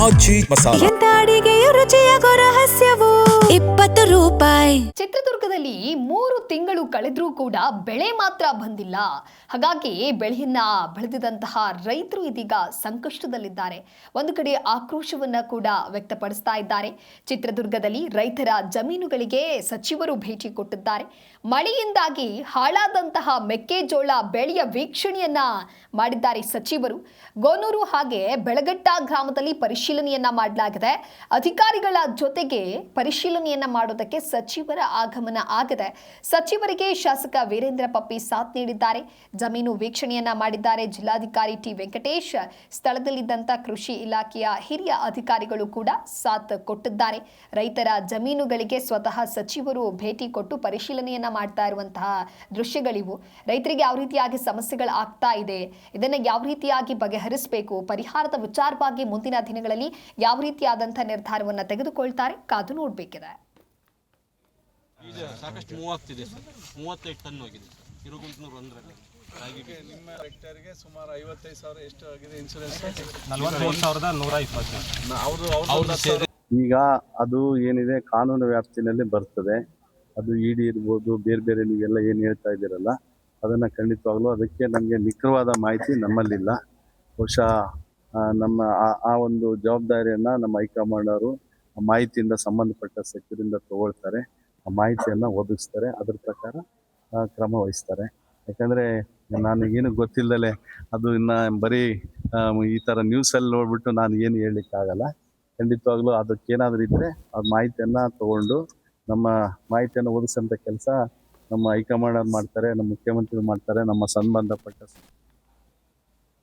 ಆಚಿ ಮಸಾಲ. ಎಂತ ಅಡಿಗೆಯ ರುಚಿಯಾಗೋ ರಹಸ್ಯವು 20 ರೂಪಾಯಿ. ಚಿತ್ರದುರ್ಗದಲ್ಲಿ 3 ತಿಂಗಳು ಕಳೆದ್ರೂ ಕೂಡ ಬೆಳೆ ಮಾತ್ರ ಬಂದಿಲ್ಲ. ಹಾಗಾಗಿ ಬೆಳೆಯನ್ನ ಬೆಳೆದಿದಂತಹ ರೈತರು ಇದೀಗ ಸಂಕಷ್ಟದಲ್ಲಿದ್ದಾರೆ. ಒಂದು ಕಡೆ ಆಕ್ರೋಶವನ್ನ ಕೂಡ ವ್ಯಕ್ತಪಡಿಸ್ತಾ ಇದ್ದಾರೆ. ಚಿತ್ರದುರ್ಗದಲ್ಲಿ ರೈತರ ಜಮೀನುಗಳಿಗೆ ಸಚಿವರು ಭೇಟಿ ಕೊಟ್ಟಿದ್ದಾರೆ. ಮಳೆಯಿಂದಾಗಿ ಹಾಳಾದಂತಹ ಮೆಕ್ಕೆಜೋಳ ಬೆಳೆಯ ವೀಕ್ಷಣೆಯನ್ನ ಮಾಡಿದ್ದಾರೆ ಸಚಿವರು. ಗೋನೂರು ಹಾಗೆ ಬೆಳಗಟ್ಟ ಗ್ರಾಮದಲ್ಲಿ ಪರಿಶೀಲನೆಯನ್ನ ಮಾಡಲಾಗಿದೆ. ಅಧಿಕಾರಿಗಳ ಜೊತೆಗೆ ಪರಿಶೀಲನೆಯನ್ನ ಮಾಡೋದಕ್ಕೆ ಸಚಿವರ ಆಗಮನ ಆಗಿದೆ. ಸಚಿವರಿಗೆ ಶಾಸಕ ವೀರೇಂದ್ರ ಪಪ್ಪಿ ಸಾಥ್ ನೀಡಿದ್ದಾರೆ. ಜಮೀನು ವೀಕ್ಷಣೆಯನ್ನ ಮಾಡಿದ್ದಾರೆ. ಜಿಲ್ಲಾಧಿಕಾರಿ ಟಿ ವೆಂಕಟೇಶ್, ಸ್ಥಳದಲ್ಲಿದ್ದಂಥ ಕೃಷಿ ಇಲಾಖೆಯ ಹಿರಿಯ ಅಧಿಕಾರಿಗಳು ಕೂಡ ಸಾಥ್ ಕೊಟ್ಟಿದ್ದಾರೆ. ರೈತರ ಜಮೀನುಗಳಿಗೆ ಸ್ವತಃ ಸಚಿವರು ಭೇಟಿ ಕೊಟ್ಟು ಪರಿಶೀಲನೆಯನ್ನ ಮಾಡ್ತಾ ಇರುವಂತಹ ದೃಶ್ಯಗಳಿವು. ರೈತರಿಗೆ ಯಾವ ರೀತಿಯಾಗಿ ಸಮಸ್ಯೆಗಳು ಆಗ್ತಾ ಇದೆ, ಇದನ್ನು ಯಾವ ರೀತಿಯಾಗಿ ಬಗೆಹರಿಸಬೇಕು, ಪರಿಹಾರದ ವಿಚಾರವಾಗಿ ಮುಂದಿನ ದಿನಗಳಲ್ಲಿ ಯಾವ ರೀತಿಯಾದಂತಹ ನಿರ್ಧಾರವನ್ನು ತೆಗೆದುಕೊಳ್ತಾರೆ, ಕಾದು ನೋಡಬೇಕಿದೆ. ಸಾಕಷ್ಟು ಮೂವ್ ಆಗ್ತಿದೆ ಸರ್. 35 ಟನ್ ಹೋಗಿದೆ ಸರ್. ಇರುಗುಂಟನೂರು ಒಂದರಲ್ಲಿ ನಿಮ್ಮ ಹೆಕ್ಟೇರ್ಗೆ ಸುಮಾರು 55,000 ಎಷ್ಟು ಆಗಿದೆ ಇನ್ಶೂರೆನ್ಸ್? 43,120. ಈಗ ಅದು ಏನಿದೆ ಕಾನೂನು ವ್ಯಾಪ್ತಿನಲ್ಲಿ ಬರ್ತದೆ. ಅದು ಇಡಿ ಇರ್ಬೋದು, ಬೇರೆ ಬೇರೆ ನೀವೆಲ್ಲ ಏನು ಹೇಳ್ತಾ ಇದ್ದೀರಲ್ಲ, ಅದನ್ನು ಖಂಡಿತವಾಗ್ಲೂ ಅದಕ್ಕೆ ನಮಗೆ ನಿಖರವಾದ ಮಾಹಿತಿ ನಮ್ಮಲ್ಲಿಲ್ಲ. ಬಹುಶಃ ನಮ್ಮ ಆ ಒಂದು ಜವಾಬ್ದಾರಿಯನ್ನು ನಮ್ಮ ಹೈಕಮಾಂಡ್ ಅವರು ಮಾಹಿತಿಯಿಂದ ಸಂಬಂಧಪಟ್ಟ ಸಚಿವರಿಂದ ತಗೊಳ್ತಾರೆ, ಆ ಮಾಹಿತಿಯನ್ನು ಒದಗಿಸ್ತಾರೆ, ಅದ್ರ ಪ್ರಕಾರ ಕ್ರಮ ವಹಿಸ್ತಾರೆ. ಯಾಕಂದರೆ ನನಗೇನು ಗೊತ್ತಿಲ್ಲದಲೇ ಅದು ಇನ್ನು ಬರೀ ಈ ಥರ ನ್ಯೂಸಲ್ಲಿ ನೋಡ್ಬಿಟ್ಟು ನಾನು ಏನು ಹೇಳಲಿಕ್ಕಾಗಲ್ಲ. ಖಂಡಿತವಾಗ್ಲೂ ಅದಕ್ಕೇನಾದರೂ ಇದ್ದರೆ ಆ ಮಾಹಿತಿಯನ್ನು ತಗೊಂಡು ನಮ್ಮ ಮಾಹಿತಿಯನ್ನು ಒದಗಿಸೋಂಥ ಕೆಲಸ ನಮ್ಮ ಹೈಕಮಾಂಡ್ ಮಾಡ್ತಾರೆ, ನಮ್ಮ ಮುಖ್ಯಮಂತ್ರಿಗಳು ಮಾಡ್ತಾರೆ, ನಮ್ಮ ಸಂಬಂಧಪಟ್ಟ